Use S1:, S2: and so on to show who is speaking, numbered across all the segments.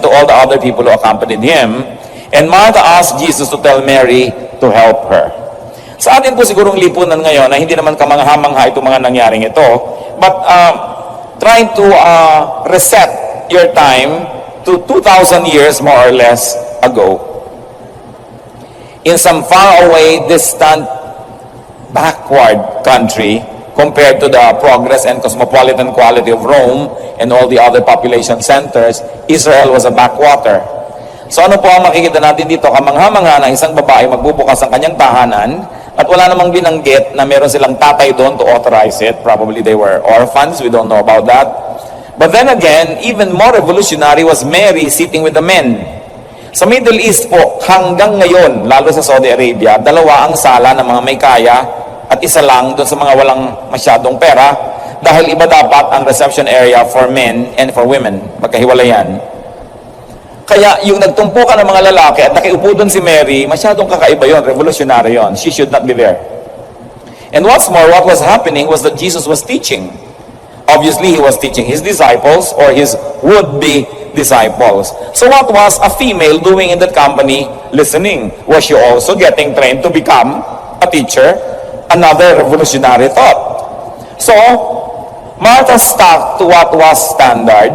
S1: to all the other people who accompanied him. And Martha asked Jesus to tell Mary to help her. Sa atin po sigurong lipunan ngayon na hindi naman kamangha-mangha itong mga nangyaring ito, but trying to reset your time to 2,000 years more or less ago. In some faraway, distant, backward country compared to the progress and cosmopolitan quality of Rome and all the other population centers, Israel was a backwater. So ano po ang makikita natin dito? Kamangha-mangha na isang babae magbubukas ang kanyang tahanan at wala namang binanggit na meron silang tatay doon to authorize it. Probably they were orphans. We don't know about that. But then again, even more revolutionary was Mary sitting with the men. Sa Middle East po, hanggang ngayon, lalo sa Saudi Arabia, dalawa ang sala ng mga may kaya at isa lang doon sa mga walang masyadong pera dahil iba dapat ang reception area for men and for women. Magkahiwalay yan. Kaya yung nagtumpukan ng mga lalaki at nakiupo doon si Mary, masyadong kakaiba yon, revolutionary yon. She should not be there. And what's more, what was happening was that Jesus was teaching. Obviously, he was teaching his disciples or his would-be disciples. So what was a female doing in that company listening? Was she also getting trained to become a teacher? Another revolutionary thought. So, Martha stuck to what was standard,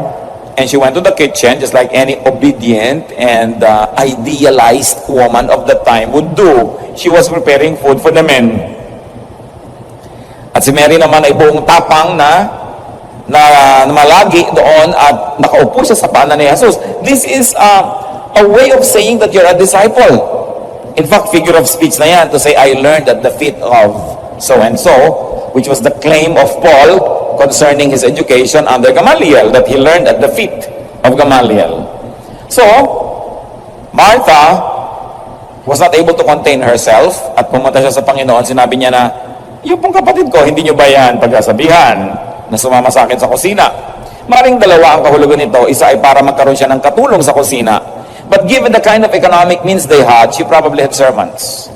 S1: and she went to the kitchen just like any obedient and idealized woman of the time would do. She was preparing food for the men. At si Mary naman ay buong tapang na malagi doon at nakaupo siya sa paanan ni Jesus. This is a way of saying that you're a disciple. In fact, figure of speech na yan to say, I learned at the feet of so-and-so, which was the claim of Paul concerning his education under Gamaliel, that he learned at the feet of Gamaliel. So, Martha was not able to contain herself at pumunta siya sa Panginoon. Sinabi niya na, yung pong kapatid ko, hindi niyo ba yan pagkasabihan na sumama sa akin sa kusina? Maring dalawa ang kahulugan nito. Isa ay para magkaroon siya ng katulong sa kusina. But given the kind of economic means they had, she probably had servants.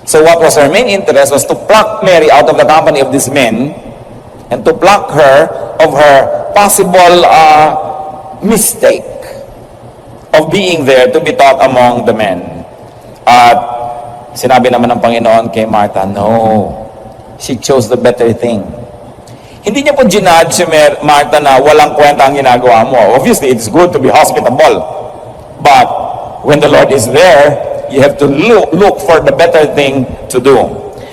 S1: So what was her main interest was to pluck Mary out of the company of these men and to pluck her of her possible mistake of being there to be taught among the men. At sinabi naman ng Panginoon kay Martha, no, she chose the better thing. Hindi niya po ginudge si Martha na walang kwenta ang ginagawa mo. Obviously, it's good to be hospitable. But when the Lord is there, you have to look for the better thing to do.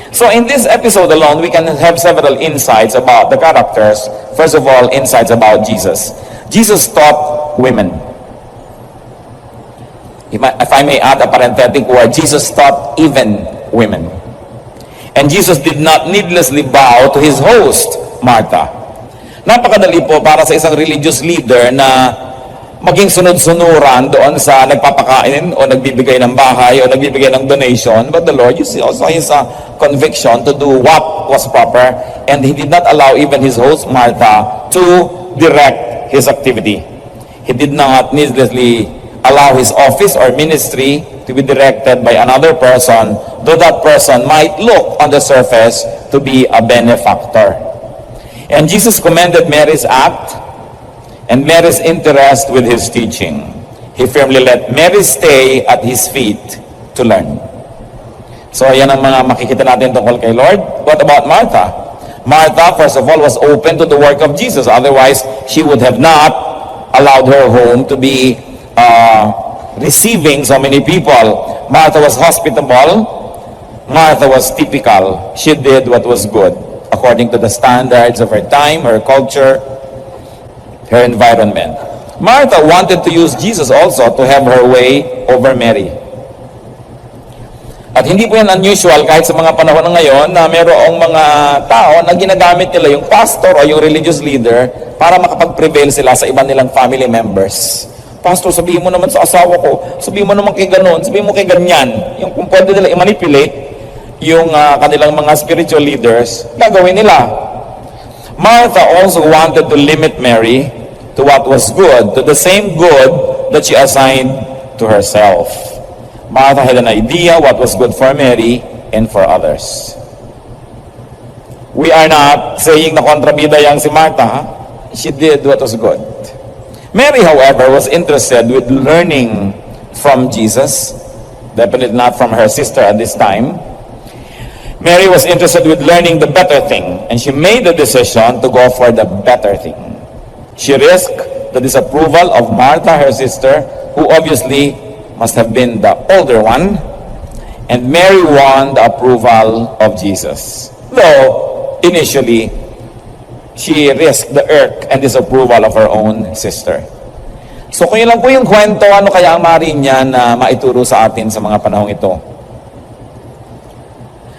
S1: So in this episode alone, we can have several insights about the characters. First of all, insights about Jesus. Jesus taught women. If I may add a parenthetic word, Jesus taught even women. And Jesus did not needlessly bow to his host, Martha. Napakadali po para sa isang religious leader na maging sunod-sunuran doon sa nagpapakain o nagbibigay ng bahay o nagbibigay ng donation. But the Lord, you see, also his conviction to do what was proper, and he did not allow even his host, Martha, to direct his activity. He did not needlessly allow his office or ministry to be directed by another person, though that person might look on the surface to be a benefactor. And Jesus commended Mary's act and Mary's interest with his teaching. He firmly let Mary stay at his feet to learn. So yan ang mga makikita natin tungkol kay Lord. What about Martha? Martha, first of all, was open to the work of Jesus. Otherwise, she would have not allowed her home to be receiving so many people. Martha was hospitable. Martha was typical. She did what was good according to the standards of her time, her culture, her environment. Martha wanted to use Jesus also to have her way over Mary. At hindi po yan unusual kahit sa mga panahon na ngayon na mayroong mga tao na ginagamit nila yung pastor o yung religious leader para makapag-prevail sila sa iba nilang family members. Pastor, sabihin mo naman sa asawa ko, sabihin mo naman kay ganon, sabihin mo kay ganyan. Yung kung pwede nila i-manipulate yung kanilang mga spiritual leaders, gagawin nila. Martha also wanted to limit Mary to what was good, to the same good that she assigned to herself. Martha had an idea what was good for Mary and for others. We are not saying na kontrabida yang si Martha. She did what was good. Mary, however, was interested with learning from Jesus, definitely not from her sister at this time. Mary was interested with learning the better thing, and she made the decision to go for the better thing. She risked the disapproval of Martha, her sister, who obviously must have been the older one, and Mary won the approval of Jesus. Though, initially, she risked the irk and disapproval of her own sister. So kung yun lang po yung kwento, ano kaya ang maaari niya na maituro sa atin sa mga panahong ito?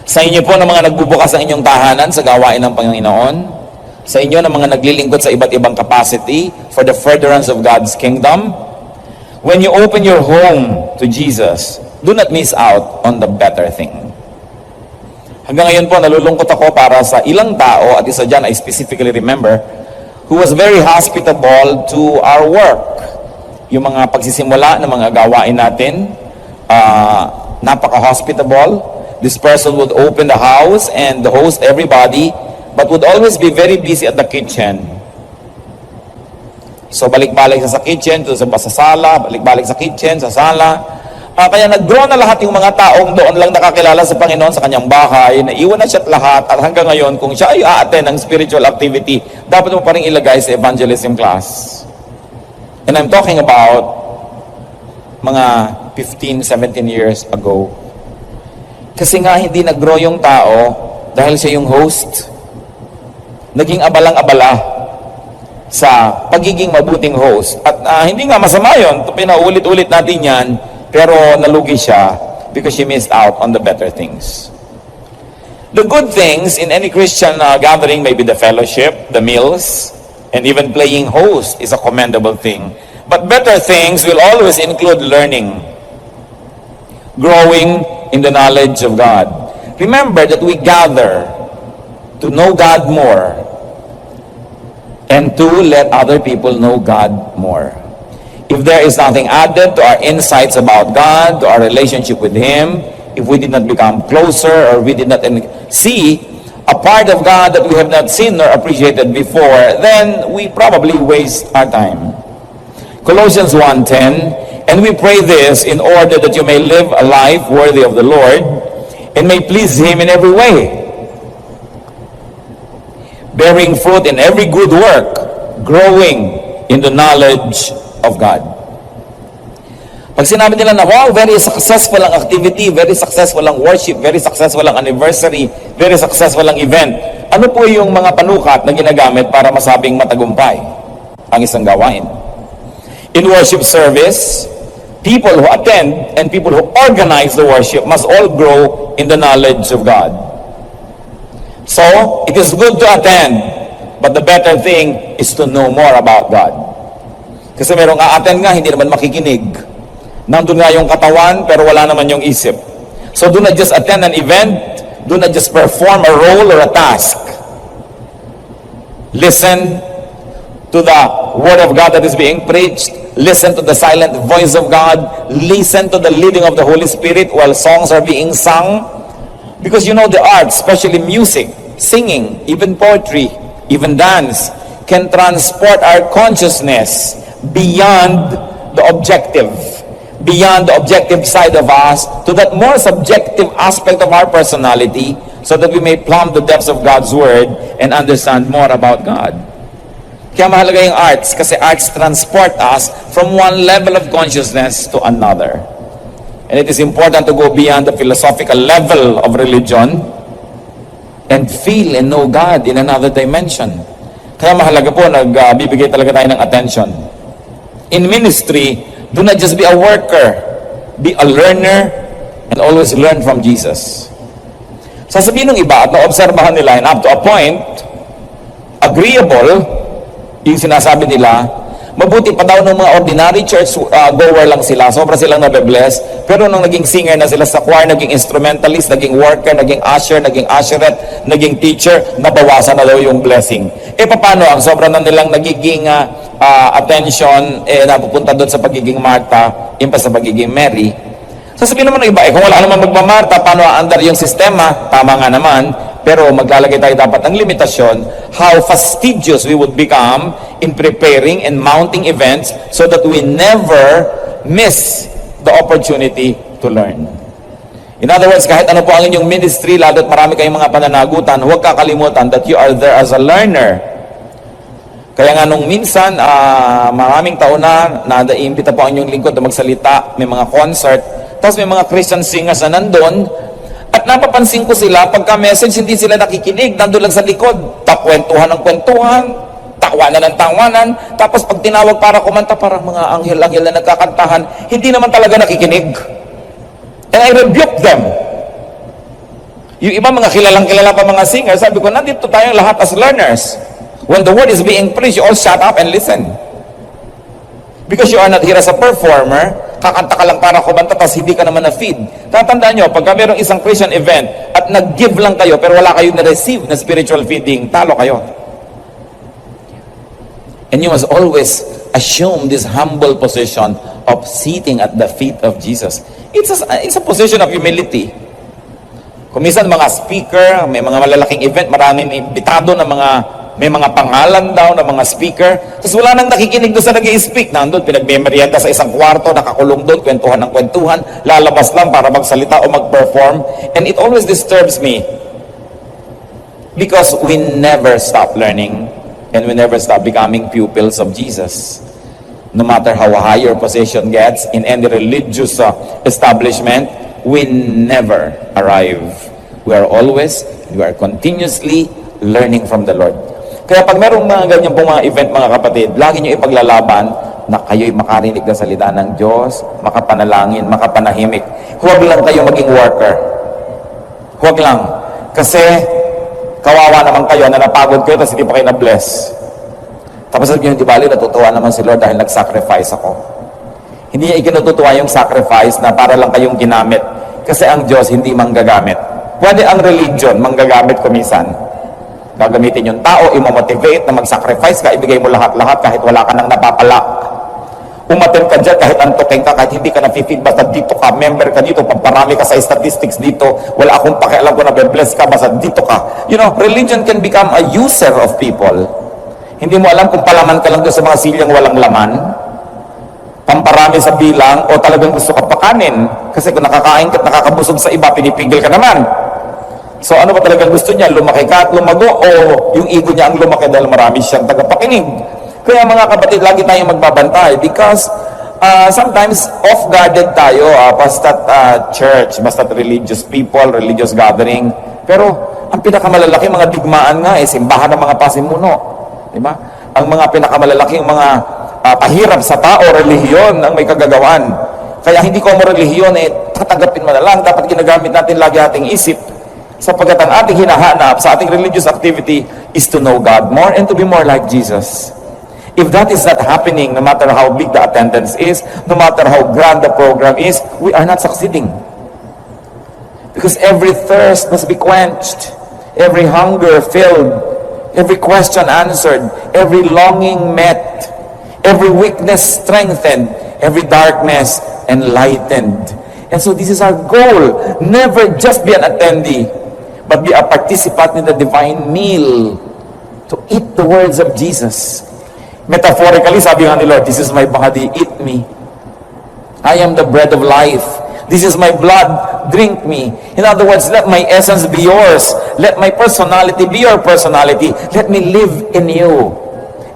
S1: Sa inyo po na mga nagbubukas ng inyong tahanan sa gawain ng Panginoon, sa inyo na mga naglilingkod sa iba't ibang capacity for the furtherance of God's kingdom, when you open your home to Jesus, do not miss out on the better thing. Hanggang ngayon po, nalulungkot ako para sa ilang tao, at isa dyan I specifically remember, who was very hospitable to our work. Yung mga pagsisimula ng mga gawain natin, napaka-hospitable. This person would open the house and host everybody, but would always be very busy at the kitchen. So balik-balik sa kitchen, sa sala, balik-balik sa kitchen, sa sala. Kaya nag-draw na lahat yung mga taong doon lang nakakilala sa Panginoon sa kanyang bahay, naiwan na siya at lahat, at hanggang ngayon, kung siya ay a-attend ng spiritual activity, dapat mo pa rin ilagay sa evangelism class. And I'm talking about mga 15, 17 years ago. Kasi nga hindi nag-grow yung tao dahil siya yung host. Naging abalang-abala sa pagiging mabuting host. At hindi nga masama yun, pinaulit-ulit natin yan, pero nalugi siya because she missed out on the better things. The good things in any Christian gathering may be the fellowship, the meals, and even playing host is a commendable thing. But better things will always include learning, growing in the knowledge of God. Remember that we gather to know God more and to let other people know God more. If there is nothing added to our insights about God, to our relationship with Him, if we did not become closer or we did not see a part of God that we have not seen or appreciated before, then we probably waste our time. Colossians 1:10, and we pray this in order that you may live a life worthy of the Lord and may please Him in every way, bearing fruit in every good work, growing in the knowledge of God. Pag sinabi nila na, wow, very successful ang activity, very successful ang worship, very successful ang anniversary, very successful ang event, ano po yung mga panukat na ginagamit para masabing matagumpay ang isang gawain? In worship service, people who attend and people who organize the worship must all grow in the knowledge of God. So, it is good to attend, but the better thing is to know more about God. Kasi merong a-attend nga, hindi naman makikinig. Nandun nga yung katawan, pero wala naman yung isip. So do not just attend an event, do not just perform a role or a task. Listen to the Word of God that is being preached. Listen to the silent voice of God. Listen to the leading of the Holy Spirit while songs are being sung. Because you know the arts, especially music, singing, even poetry, even dance, can transport our consciousness beyond the objective side of us to that more subjective aspect of our personality, so that we may plumb the depths of God's Word and understand more about God. Kaya mahalaga yung arts, kasi arts transport us from one level of consciousness to another. And it is important to go beyond the philosophical level of religion and feel and know God in another dimension. Kaya mahalaga po, nagbibigay talaga tayo ng attention. In ministry, do not just be a worker, be a learner, and always learn from Jesus. Sasabihin ng iba at naobserbahan nila, and up to a point, agreeable, yung sinasabi nila, mabuti pa daw ng mga ordinary church goer lang sila, sobra silang nabe-bless, pero nung naging singer na sila sa choir, naging instrumentalist, naging worker, naging usher, naging usherette, naging teacher, nabawasan na daw yung blessing. Paano ang sobra na nilang nagiging attention, napupunta doon sa pagiging Martha, imbes sa pagiging Mary. Sasabihin naman ng iba, kung wala naman magmamarta, paano aandar yung sistema? Tama nga naman, Pero maglalagay tayo dapat ng limitasyon how fastidious we would become in preparing and mounting events so that we never miss the opportunity to learn. In other words, kahit ano po ang inyong ministry, lalo't marami kayong mga pananagutan, huwag kakalimutan that you are there as a learner. Kaya nga nung minsan, maraming taon na naiimbita po ang inyong lingkod na magsalita, may mga concert, tapos may mga Christian singers na nandun, at napapansin ko sila, pagka-message, hindi sila nakikinig, nandun lang sa likod, takwentuhan ng kwentuhan, tawanan ng tawanan, tapos pag tinawag para kumanta, parang mga anghel-anghel na nagkakantahan, hindi naman talaga nakikinig. And I rebuke them. Yung iba mga kilalang-kilala pa mga singers, sabi ko, nandito tayong lahat as learners. When the word is being preached, you all shut up and listen. Because you are not here as a performer, kakanta ka lang para kumanta, tapos hindi ka naman na-feed. Tatandaan nyo, pagka mayroong isang Christian event, at nag-give lang kayo, pero wala kayong na-receive na spiritual feeding, talo kayo. And you must always assume this humble position of sitting at the feet of Jesus. It's a position of humility. Kung minsan mga speaker, may mga malalaking event, maraming imbitado na may mga pangalan daw na mga speaker, tapos wala nang nakikinig doon sa nag-i-speak. Nandun, pinagmemorienta sa isang kwarto, nakakulong doon, kwentuhan ng kwentuhan, lalabas lang para magsalita o mag-perform. And it always disturbs me because we never stop learning and we never stop becoming pupils of Jesus. No matter how high your position gets in any religious establishment, we never arrive. We are continuously learning from the Lord. Kaya pag merong mga ganyan pong mga event, mga kapatid, lagi nyo ipaglalaban na kayo'y makarinig ng salita ng Diyos, makapanalangin, makapanahimik. Huwag lang kayo maging worker. Huwag lang. Kasi kawawa naman kayo na napagod kayo tapos hindi pa kayo na-bless. Tapos sabi nyo, di bali, natutuwa naman si Lord dahil nag-sacrifice ako. Hindi niya ikinututuwa yung sacrifice na para lang kayong ginamit. Kasi ang Diyos hindi manggagamit. Pwede ang religion manggagamit kumisan. Gagamitin yung tao, imomotivate na mag-sacrifice ka, ibigay mo lahat-lahat kahit wala ka nang napapala. Umaten ka dyan kahit antukin ka, kahit hindi ka na-feed, basta dito ka, member ka dito, pagparami ka sa statistics dito, wala akong pakialam ko na bless ka, basta dito ka. You know, religion can become a user of people. Hindi mo alam kung palaman ka lang doon sa mga silyang walang laman, pamparami sa bilang, o talagang gusto ka pakanin. Kasi kung nakakain ka at nakakabusog sa iba, pinipigil ka naman. So ano ba talagang gusto niya? Lumaki ka at lumago, o yung ego niya ang lumaki dahil marami siyang tagapakinig? Kaya mga kapatid, lagi tayong magbabantay because sometimes off-guarded tayo, basta't church, basta't religious people, religious gathering. Pero ang pinakamalalaki mga digmaan nga simbahan ng mga pasimuno. Diba? Ang mga pinakamalalaking mga pahirap sa tao, relihiyon ang may kagagawan. Kaya hindi ko mo relihiyon, tatanggapin mo na lang. Dapat ginagamit natin lagi ating isip. Sapagkat ang ating hinahanap sa ating religious activity is to know God more and to be more like Jesus. If that is not happening, no matter how big the attendance is, no matter how grand the program is, we are not succeeding. Because every thirst must be quenched, every hunger filled, every question answered, every longing met, every weakness strengthened, every darkness enlightened. And so this is our goal. Never just be an attendee, but be a participant in the divine meal, to eat the words of Jesus. Metaphorically, sabi nga ni Lord, this is my body, eat me. I am the bread of life. This is my blood, drink me. In other words, let my essence be yours. Let my personality be your personality. Let me live in you.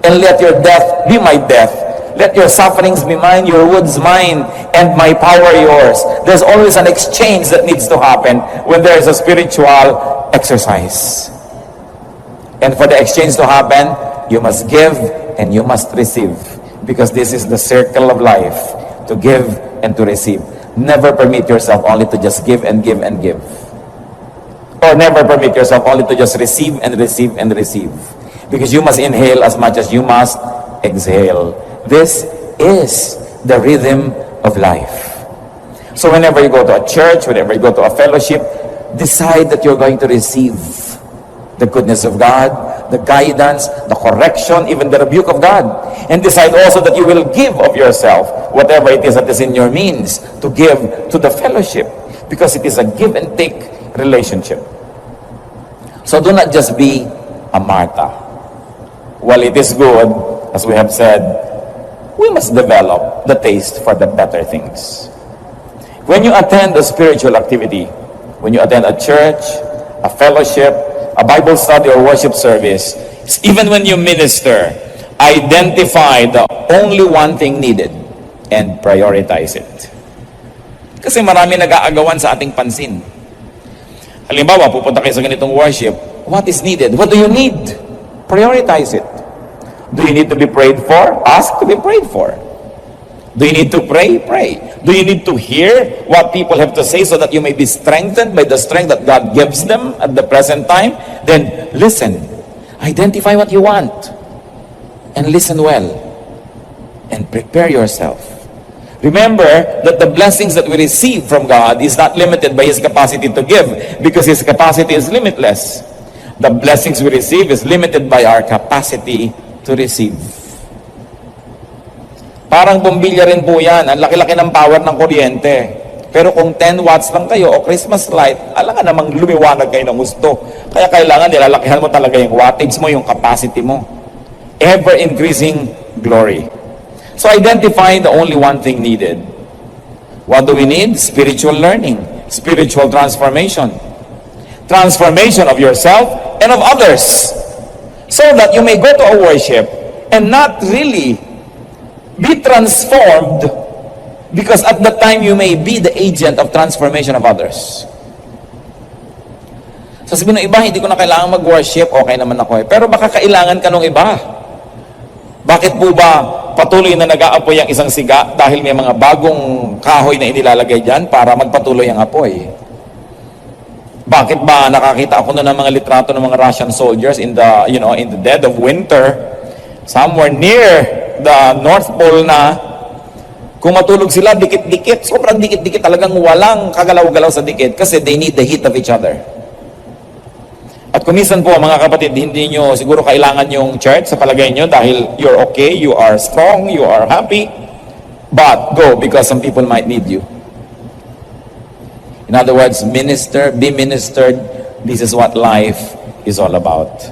S1: And let your death be my death. Let your sufferings be mine, your wounds mine, and my power yours. There's always an exchange that needs to happen when there is a spiritual exercise. And for the exchange to happen, you must give and you must receive. Because this is the circle of life, to give and to receive. Never permit yourself only to just give and give and give. Or never permit yourself only to just receive and receive and receive. Because you must inhale as much as you must exhale. This is the rhythm of life. So whenever you go to a church, whenever you go to a fellowship, decide that you're going to receive the goodness of God, the guidance, the correction, even the rebuke of God. And decide also that you will give of yourself, whatever it is that is in your means, to give to the fellowship. Because it is a give and take relationship. So do not just be a Martha. While it is good, as we have said, we must develop the taste for the better things. When you attend a spiritual activity, when you attend a church, a fellowship, a Bible study or worship service, even when you minister, identify the only one thing needed and prioritize it. Kasi marami nag-aagawan sa ating pansin. Halimbawa, pupunta kayo sa ganitong worship, what is needed? What do you need? Prioritize it. Do you need to be prayed for? Ask to be prayed for. Do you need to pray? Pray. Do you need to hear what people have to say so that you may be strengthened by the strength that God gives them at the present time? Then listen. Identify what you want. And listen well. And prepare yourself. Remember that the blessings that we receive from God is not limited by His capacity to give, because His capacity is limitless. The blessings we receive is limited by our capacity to receive. Parang bombilya rin po yan. Ang laki-laki ng power ng kuryente. Pero kung 10 watts lang kayo o Christmas light, alangan namang lumiwanag kayo ng gusto. Kaya kailangan nilalakihan mo talaga yung wattage mo, yung capacity mo. Ever-increasing glory. So identify the only one thing needed. What do we need? Spiritual learning. Spiritual transformation. Transformation of yourself and of others. So that you may go to a worship and not really be transformed, because at that time you may be the agent of transformation of others. So sabihin ng iba, hindi ko na kailangan mag-worship, okay naman ako eh. Pero baka kailangan ka nung iba. Bakit po ba patuloy na nag-aapoy ang isang siga dahil may mga bagong kahoy na inilalagay dyan para magpatuloy ang apoy? Bakit ba nakakita ako na ng mga litrato ng mga Russian soldiers in the, in the dead of winter, somewhere near the North Pole na, kung matulog sila, dikit-dikit, sobrang dikit-dikit, talagang walang kagalaw-galaw sa dikit kasi they need the heat of each other. At kumisan po, mga kapatid, hindi nyo siguro kailangan yung church sa palagay nyo dahil you're okay, you are strong, you are happy, but go because some people might need you. In other words, minister, be ministered. This is what life is all about.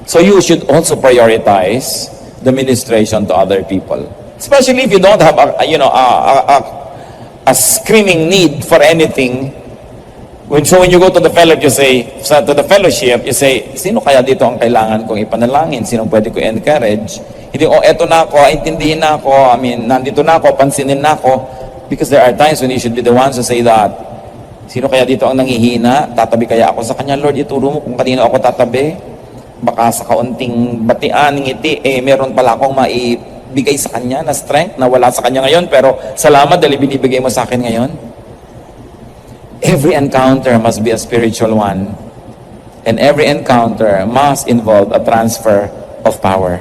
S1: So you should also prioritize the ministration to other people, especially if you don't have a screaming need for anything. When you go to the fellowship, you say, sino kaya dito ang kailangan kong ipanalangin? Sino pwede ko encourage? Hindi, eto na ako, intindihin na ako, nandito na ako, pansinin na ako. Because there are times when you should be the ones to say that. Sino kaya dito ang nanghihina? Tatabi kaya ako sa kanya? Lord, ituro mo kung kanino ako tatabi. Baka sa kaunting batian, ngiti, meron pala akong maibigay sa kanya na strength na wala sa kanya ngayon, pero salamat dahil binibigay mo sa akin ngayon. Every encounter must be a spiritual one. And every encounter must involve a transfer of power.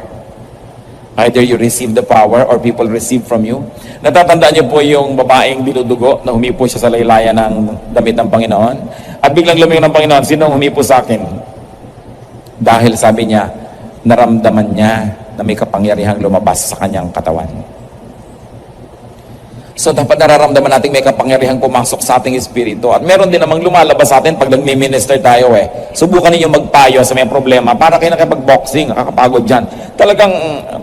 S1: Either you receive the power or people receive from you. Natatandaan niyo po yung babaeng dinudugo na humipo siya sa laylayan ng damit ng Panginoon. At biglang lumingon ng Panginoon, sino humipo sa akin? Dahil sabi niya, naramdaman niya na may kapangyarihang lumabas sa kanyang katawan. So dapat nararamdaman natin may kapangyarihang pumasok sa ating espiritu. At meron din namang lumalabas sa atin pag nag-minister tayo eh. Subukan ninyo magpayo sa may problema. Para kayo nakipag-boxing, nakakapagod dyan. Talagang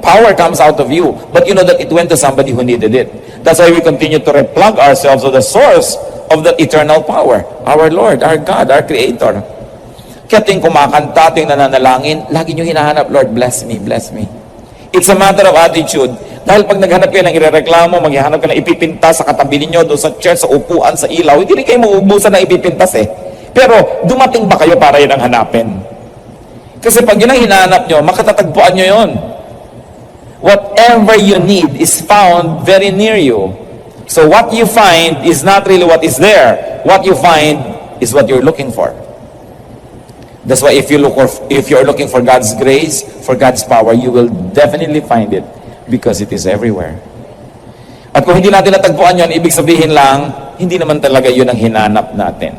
S1: power comes out of you. But you know that it went to somebody who needed it. That's why we continue to replug ourselves to the source of the eternal power. Our Lord, our God, our Creator. Kaya tuwing kumakanta, tuwing nananalangin, lagi nyo hinahanap, Lord, bless me, bless me. It's a matter of attitude. Dahil pag naghanap kayo ng irereklamo, maghahanap ka ng ipipintas sa katabi ninyo, doon sa church, sa upuan, sa ilaw, hindi rin kayo mauubusan ng ipipintas eh. Pero dumating ba kayo para yun ang hanapin? Kasi pag yun ang hinahanap nyo, makatatagpuan nyo yun. Whatever you need is found very near you. So what you find is not really what is there. What you find is what you're looking for. That's why if you're looking for God's grace, for God's power, you will definitely find it because it is everywhere. At kung hindi natin natagpuan yun, ibig sabihin lang, hindi naman talaga yun ang hinanap natin.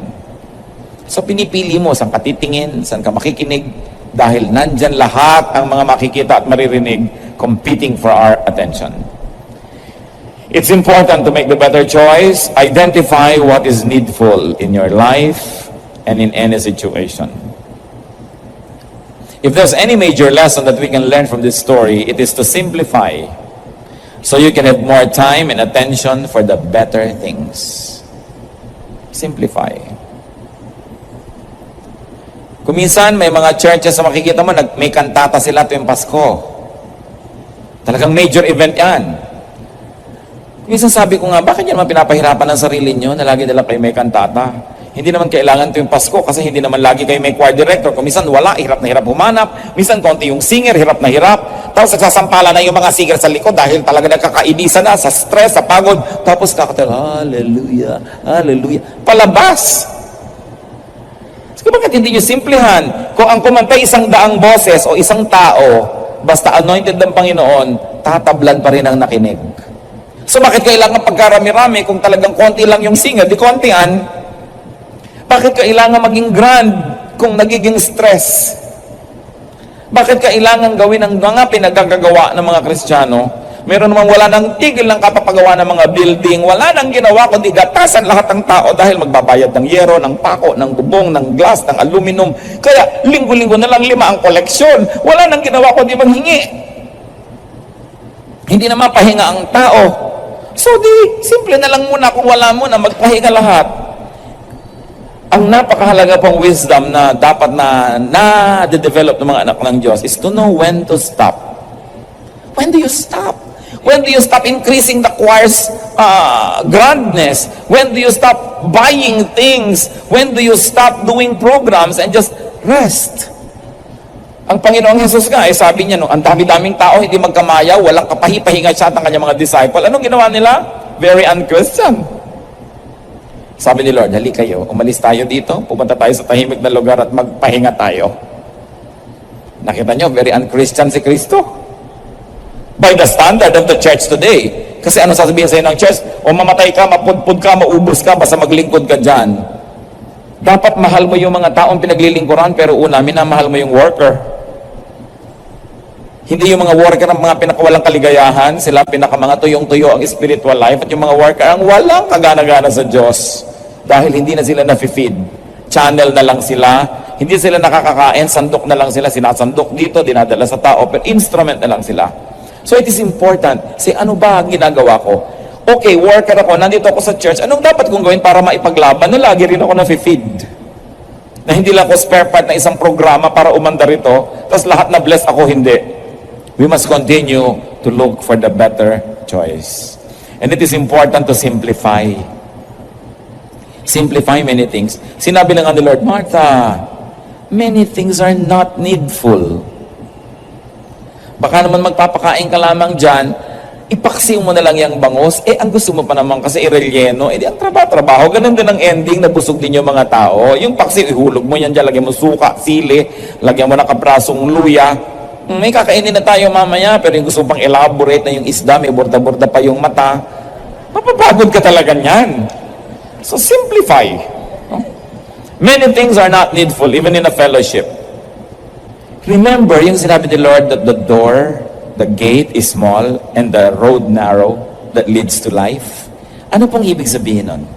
S1: So pinipili mo saan ka titingin, saan ka makikinig, dahil nandyan lahat ang mga makikita at maririnig competing for our attention. It's important to make the better choice. Identify what is needful in your life and in any situation. If there's any major lesson that we can learn from this story, it is to simplify so you can have more time and attention for the better things. Simplify. Kung minsan may mga churches na makikita mo, may kantata sila tuwing Pasko. Talagang major event yan. Minsan sabi ko nga, bakit yan naman pinapahirapan ng sarili nyo na lagi nila kayo may kantata? Hindi naman kailangan tuwing Pasko kasi hindi naman lagi kayo may choir director. Kung minsan wala, hirap na hirap humanap. Minsan konti yung singer, hirap na hirap. Tapos nagsasampala na yung mga singer sa likod dahil talaga nagkakainisan na sa stress, sa pagod. Tapos kakatal, hallelujah, hallelujah. Palabas! So, bakit hindi nyo simplihan? Kung ang kumantay 100 boses o isang tao, basta anointed ng Panginoon, tatablan pa rin ang nakinig. So bakit kailangan pagkarami-rami kung talagang konti lang yung singer, di kontian? Bakit kailangan maging grand kung nagiging stress? Bakit kailangan gawin ang mga pinagagagawa ng mga Kristiyano? Meron namang wala nang tigil ng kapapagawa ng mga building, wala nang ginawa kundi gatasan lahat ng tao dahil magbabayad ng yero, ng pako, ng bubong, ng glass, ng aluminum. Kaya linggo-linggo na lang 5 ang koleksyon. Wala nang ginawa kundi manghingi. Hindi na mapahinga ang tao. So di, simple na lang muna kung wala muna, magpahinga lahat. Ang napakahalaga pong wisdom na dapat na de-develop ng mga anak ng Diyos is to know when to stop. When do you stop? When do you stop increasing the choir's grandness? When do you stop buying things? When do you stop doing programs and just rest? Ang Panginoong Jesus nga, sabi niya, ang dami-daming tao, hindi magkamaya, walang kapahipahinga siya at ang kanyang mga disciple. Anong ginawa nila? Very un-Christian. Sabi ni Lord, hali kayo, umalis tayo dito, pupunta tayo sa tahimik na lugar at magpahinga tayo. Nakita nyo, very un-Christian si Kristo. By the standard of the church today. Kasi ano sasabihin sa'yo ng church? O mamatay ka, mapudpud ka, maubos ka, basta maglingkod ka dyan. Dapat mahal mo yung mga taong pinaglilingkuran, pero una, minamahal mo yung worker. Hindi yung mga worker ang mga pinakawalang kaligayahan, sila pinakamanga tuyong-tuyo ang spiritual life, at yung mga worker ang walang kagana-gana sa Diyos dahil hindi na sila na-feed. Channel na lang sila, hindi sila nakakakain, sandok na lang sila, sinasandok dito, dinadala sa tao, pero instrument na lang sila. So it is important, say ano ba ang ginagawa ko? Okay, worker ako, nandito ako sa church, anong dapat kong gawin para maipaglaban na lagi rin ako na-feed? Na hindi lang ako spare part na isang programa para umandar ito, tapos lahat na bless ako, hindi. We must continue to look for the better choice. And it is important to simplify. Simplify many things. Sinabi lang ni Lord, Martha, many things are not needful. Baka naman magpapakain ka lamang dyan, ipaksiw mo na lang yung bangos, ang gusto mo pa naman kasi irelyeno, ang trabaho. Ganun din ang ending, nabusog din yung mga tao. Yung paksiw, ihulog mo yan dyan, lagyan mo suka, sili, lagyan mo nakaprasong luya. May kakainin na tayo mamaya, pero yung gusto pang elaborate na yung isda, may borda-borda pa yung mata, mapapagod ka talaga niyan. So simplify. Many things are not needful, even in a fellowship. Remember, yung sinabi ni Lord that the door, the gate is small, and the road narrow that leads to life. Ano pong ibig sabihin nun?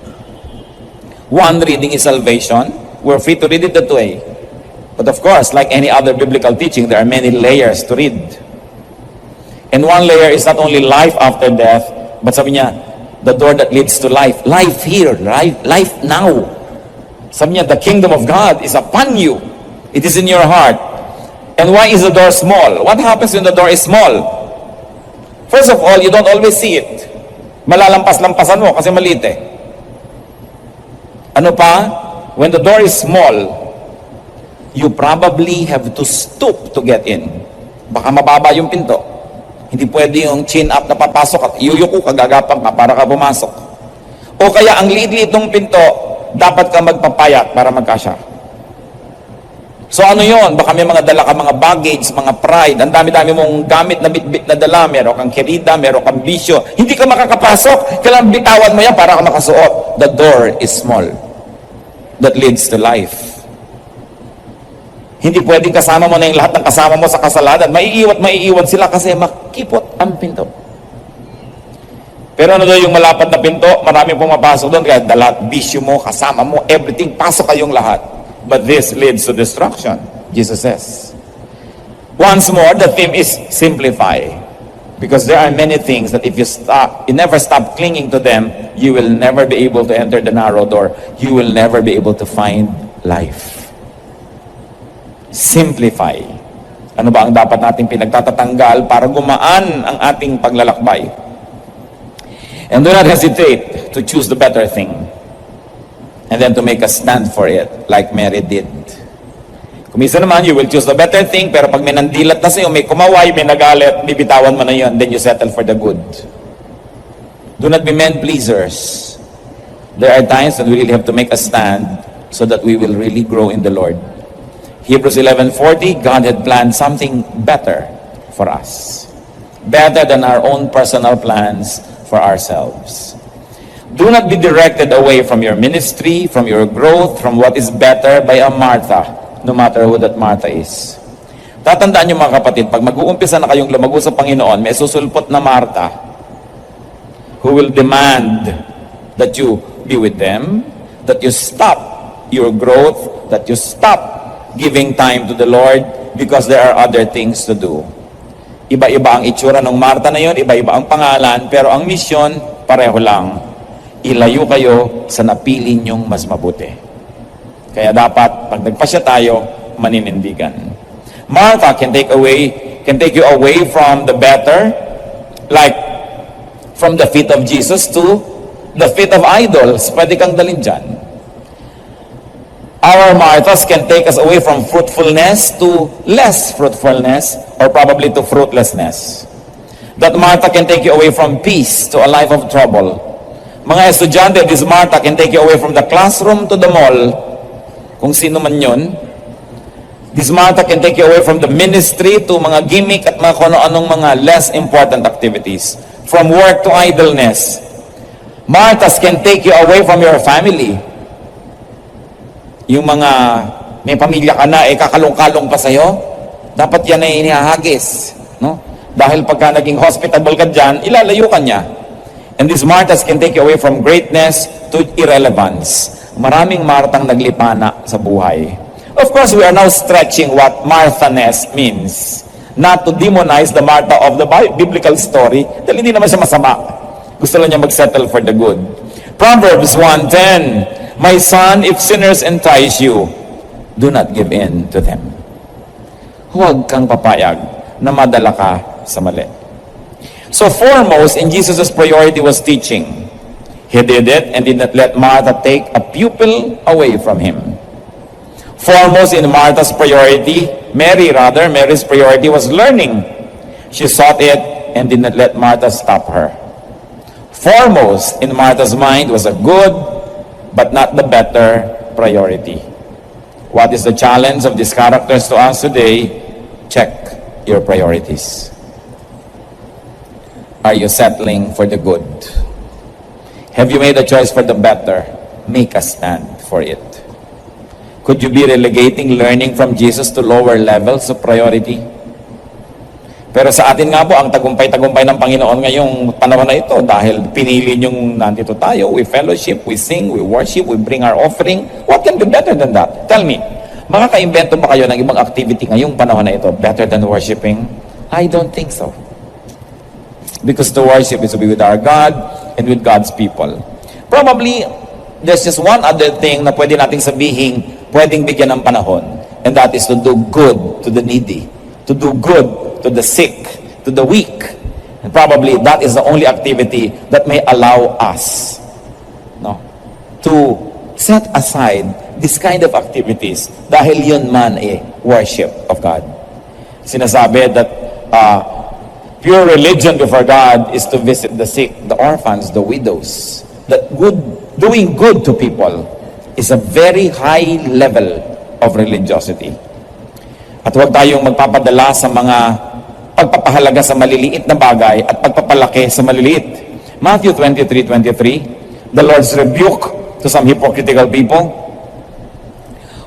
S1: One reading is salvation. We're free to read it that way. But of course, like any other biblical teaching, there are many layers to read. And one layer is not only life after death, but sabi niya, the door that leads to life. Life here, life now. Sabi niya, the kingdom of God is upon you. It is in your heart. And why is the door small? What happens when the door is small? First of all, you don't always see it. Malalampas-lampasan mo kasi maliit eh. Ano pa? When the door is small, you probably have to stoop to get in. Baka mababa yung pinto. Hindi pwede yung chin up na papasok at yuyuko ka, gagapang ka para ka pumasok. O kaya ang liit-liit ng pinto, dapat ka magpapayat para magkasya. So ano yon? Baka may mga dala ka, mga baggage, mga pride, ang dami-dami mong gamit na bitbit na dala, meron kang kerida, meron kang bisyo, hindi ka makakapasok, kailangan bitawan mo yan para ka makasuot. The door is small. That leads to life. Hindi pwedeng kasama mo na yung lahat ng kasama mo sa kasalanan. Maiiwan sila kasi makipot ang pinto. Pero ano doon yung malapad na pinto, maraming pumapasok doon, kaya dala, bisyo mo, kasama mo, everything, pasok kayong lahat. But this leads to destruction, Jesus says. Once more, the theme is simplify. Because there are many things that if you never stop clinging to them, you will never be able to enter the narrow door. You will never be able to find life. Simplify. Ano ba ang dapat nating pinagtatatanggal para gumaan ang ating paglalakbay? And do not hesitate to choose the better thing. And then to make a stand for it, like Mary did. Kung minsan naman, you will choose the better thing, pero pag may nandilat na sa'yo, may kumaway, may nagalit, bibitawan mo na yun, then you settle for the good. Do not be men pleasers. There are times that we really have to make a stand so that we will really grow in the Lord. Hebrews 11:40, God had planned something better for us. Better than our own personal plans for ourselves. Do not be directed away from your ministry, from your growth, from what is better by a Martha, no matter who that Martha is. Tatandaan niyo mga kapatid, pag mag-uumpisa na kayong lumago sa Panginoon, may susulpot na Martha who will demand that you be with them, that you stop your growth, that you stop giving time to the Lord because there are other things to do. Iba-iba ang itsura ng Martha na yon, iba-iba ang pangalan, pero ang misyon, pareho lang. Ilayo kayo sa napili niyong mas mabuti. Kaya dapat, pag nagpasya tayo, maninindigan. Martha can take you away from the better, like from the feet of Jesus to the feet of idols. Pwede kang dalhin dyan. Our Marthas can take us away from fruitfulness to less fruitfulness, or probably to fruitlessness. That Martha can take you away from peace to a life of trouble. Mga estudyante, this Martha can take you away from the classroom to the mall, kung sino man yun. This Martha can take you away from the ministry to mga gimmick at mga kung anong mga less important activities. From work to idleness. Marthas can take you away from your family. Yung mga may pamilya ka na, kakalong-kalong pa sa'yo, dapat yan ay inihahagis. No? Dahil pagka naging hospitable ka dyan, ilalayo ka niya. And these Marthas can take you away from greatness to irrelevance. Maraming Marthang naglipana sa buhay. Of course, we are now stretching what Marthaness means. Not to demonize the Martha of the biblical story, dahil hindi naman siya masama. Gusto lang niya mag-settle for the good. Proverbs 1:10, my son, if sinners entice you, do not give in to them. Huwag kang papayag na madala ka sa mali. So foremost in Jesus' priority was teaching. He did it and did not let Martha take a pupil away from him. Foremost in Martha's priority, Mary's priority was learning. She sought it and did not let Martha stop her. Foremost in Martha's mind was a good but not the better priority. What is the challenge of these characters to us today? Check your priorities. Are you settling for the good? Have you made a choice for the better? Make a stand for it. Could you be relegating learning from Jesus to lower levels of priority? Pero sa atin nga po, ang tagumpay-tagumpay ng Panginoon ngayong panahon na ito dahil pinili niyong nandito tayo, we fellowship, we sing, we worship, we bring our offering. What can be better than that? Tell me, makaka-invento ba kayo ng ibang activity ngayong panahon na ito better than worshiping? I don't think so. Because the worship is to be with our God and with God's people. Probably, there's just one other thing na pwede nating sabihin, pwedeng bigyan ng panahon, and that is to do good to the needy, to do good to the sick, to the weak. And probably that is the only activity that may allow us to set aside this kind of activities dahil yun man worship of God. Sinasabi that pure religion before God is to visit the sick, the orphans, the widows. That doing good to people is a very high level of religiosity. At huwag tayong magpapadala sa mga pagpapahalaga sa maliliit na bagay at pagpapalaki sa maliliit. Matthew 23:23, the Lord's rebuke to some hypocritical people.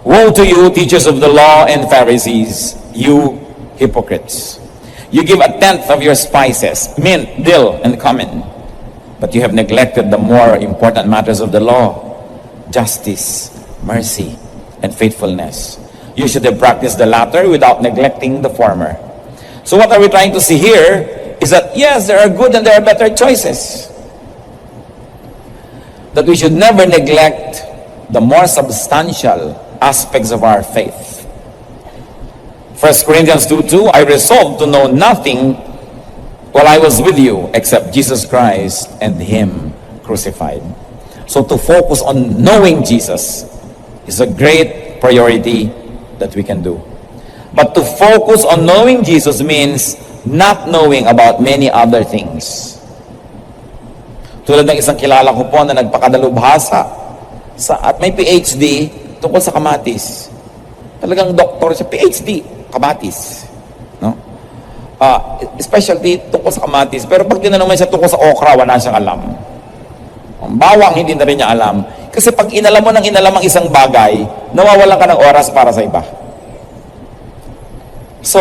S1: Woe to you, teachers of the law and Pharisees, you hypocrites! You give 1/10 of your spices, mint, dill, and cumin, but you have neglected the more important matters of the law, justice, mercy, and faithfulness. You should have practiced the latter without neglecting the former. So what are we trying to see here is that, yes, there are good and there are better choices. That we should never neglect the more substantial aspects of our faith. 1 Corinthians 2:2, I resolved to know nothing while I was with you except Jesus Christ and Him crucified. So to focus on knowing Jesus is a great priority that we can do. But to focus on knowing Jesus means not knowing about many other things. Tulad ng isang kilala ko po na nagpakadalubhasa at may PhD tungkol sa kamatis. Talagang doktor siya, PhD, kamatis. No? Specialty tungkol sa kamatis. Pero pag tinanong siya tungkol sa okra, wala siyang alam. Ang bawang, hindi na rin niya alam. Kasi pag inalam mo ng inalam ang isang bagay, nawawalan ka ng oras para sa iba. So,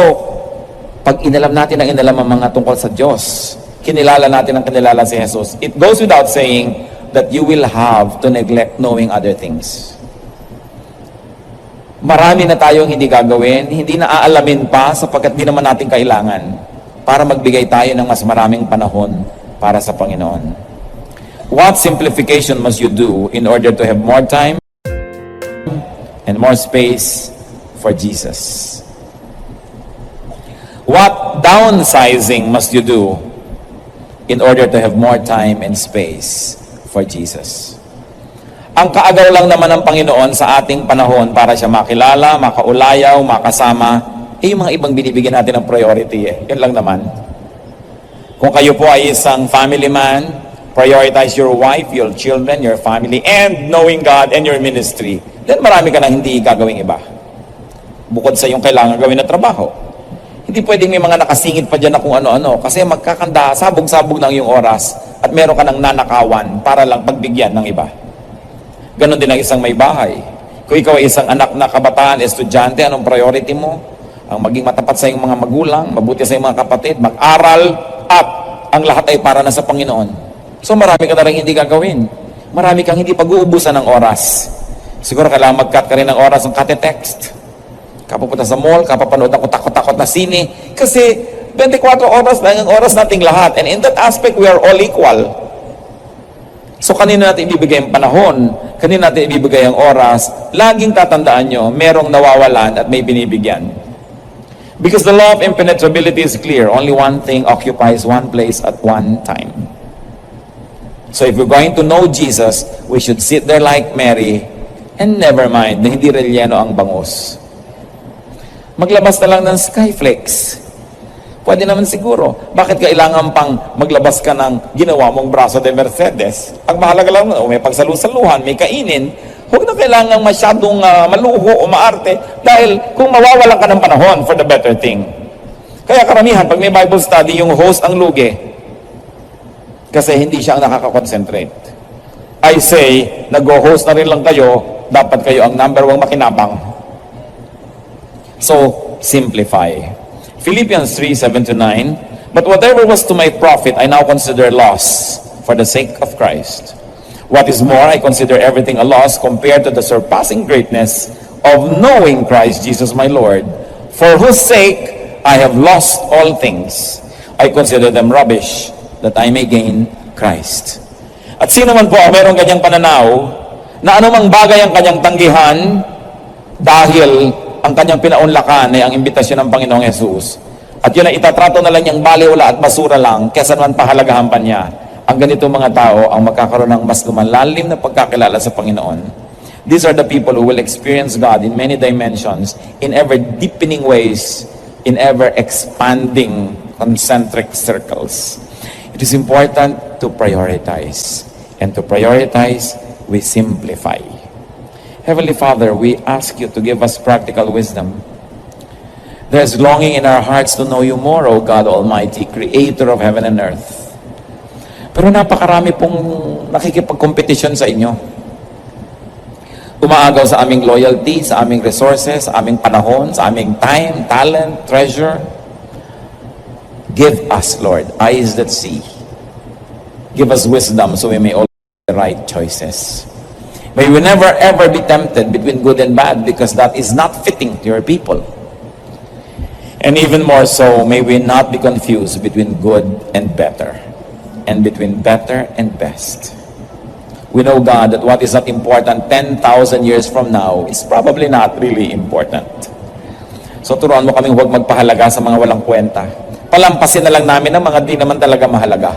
S1: pag inalam natin ang inalam ang mga tungkol sa Diyos, kinilala natin ang kinilala si Jesus, it goes without saying that you will have to neglect knowing other things. Marami na tayong hindi gagawin, hindi na aalamin pa sapagkat di naman natin kailangan para magbigay tayo ng mas maraming panahon para sa Panginoon. What simplification must you do in order to have more time and more space for Jesus? What downsizing must you do in order to have more time and space for Jesus? Ang kaagaw lang naman ng Panginoon sa ating panahon para siya makilala, makaulayaw, makasama, yung mga ibang binibigyan natin ng priority Yan lang naman. Kung kayo po ay isang family man, prioritize your wife, your children, your family, and knowing God and your ministry. Then marami ka na hindi gagawing iba. Bukod sa yung kailangan gawin na trabaho. Hindi pwedeng may mga nakasingit pa dyan na kung ano-ano kasi magkakanda, sabog-sabog lang yung oras at meron ka ng nanakawan para lang pagbigyan ng iba. Ganon din ang isang may bahay. Kung ikaw ay isang anak na kabataan, estudyante, anong priority mo? Ang maging matapat sa iyong mga magulang, mabuti sa iyong mga kapatid, mag-aral, at ang lahat ay para na sa Panginoon. So marami ka na rin hindi gagawin. Marami kang hindi pag-uubusan ng oras. Siguro kailangan mag-cut ka rin ng oras ng kate-text. Kapupunta sa mall, kapapanood ako takot-takot na sine. Kasi 24 oras lang ang oras nating lahat. And in that aspect, we are all equal. So kanina natin ibibigay ang panahon, kanina natin ibibigay ang oras, laging tatandaan nyo, merong nawawalan at may binibigyan. Because the law of impenetrability is clear. Only one thing occupies one place at one time. So if we're going to know Jesus, we should sit there like Mary and never mind na hindi relyeno ang bangus. Maglabas na lang ng skyflakes. Pwede naman siguro. Bakit kailangan pang maglabas ka ng ginawa mong braso de Mercedes? Ang mahalaga lang, may pagsalusaluhan, may kainin. Huwag na kailangan masyadong maluho o maarte dahil kung mawawalan ka ng panahon for the better thing. Kaya karamihan, pag may Bible study, yung host ang lugi. Kasi hindi siya ang nakaka-concentrate. I say, nag-host na rin lang kayo, dapat kayo ang number 1 makinabang. So, simplify. Philippians 3:7-9, but whatever was to my profit, I now consider loss for the sake of Christ. What is more, I consider everything a loss compared to the surpassing greatness of knowing Christ Jesus my Lord, for whose sake I have lost all things. I consider them rubbish, that I may gain Christ. At sino man po ang merong ganyang pananaw, na anumang bagay ang kanyang tanggihan, dahil ang kanyang pinaunlakan ay ang imbitasyon ng Panginoong Jesus. At yun ay itatrato na lang niyang baliwala at basura lang, kesa naman pahalagahan pa niya. Ang ganitong mga tao ang magkakaroon ng mas lumalalim na pagkakilala sa Panginoon. These are the people who will experience God in many dimensions, in ever deepening ways, in ever expanding concentric circles. It is important to prioritize. And to prioritize, we simplify. Heavenly Father, we ask you to give us practical wisdom. There's longing in our hearts to know you more, O God Almighty, Creator of heaven and earth. Pero napakarami pong nakikipag-competition sa inyo. Umaagaw sa aming loyalty, sa aming resources, sa aming panahon, sa aming time, talent, treasure. Give us, Lord, eyes that see. Give us wisdom so we may all make the right choices. May we never ever be tempted between good and bad, because that is not fitting to your people. And even more so, may we not be confused between good and better, and between better and best. We know, God, that what is not important 10,000 years from now is probably not really important. So turuan mo kaming huwag magpahalaga sa mga walang kwenta. Palampasin na lang namin ang mga di naman talaga mahalaga.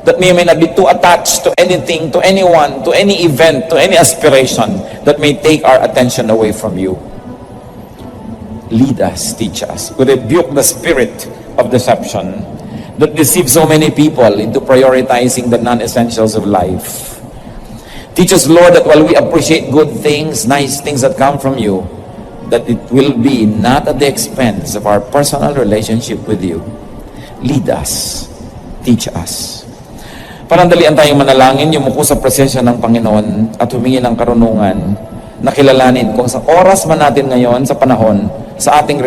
S1: That we may not be too attached to anything, to anyone, to any event, to any aspiration that may take our attention away from you. Lead us, teach us. We rebuke the spirit of deception that deceives so many people into prioritizing the non-essentials of life. Teach us, Lord, that while we appreciate good things, nice things that come from you, that it will be not at the expense of our personal relationship with you. Lead us, teach us. Panandalian tayong manalangin, yumuko sa presensya ng Panginoon at humingi ng karunungan na kilalanin kung sa oras man natin ngayon, sa panahon, sa ating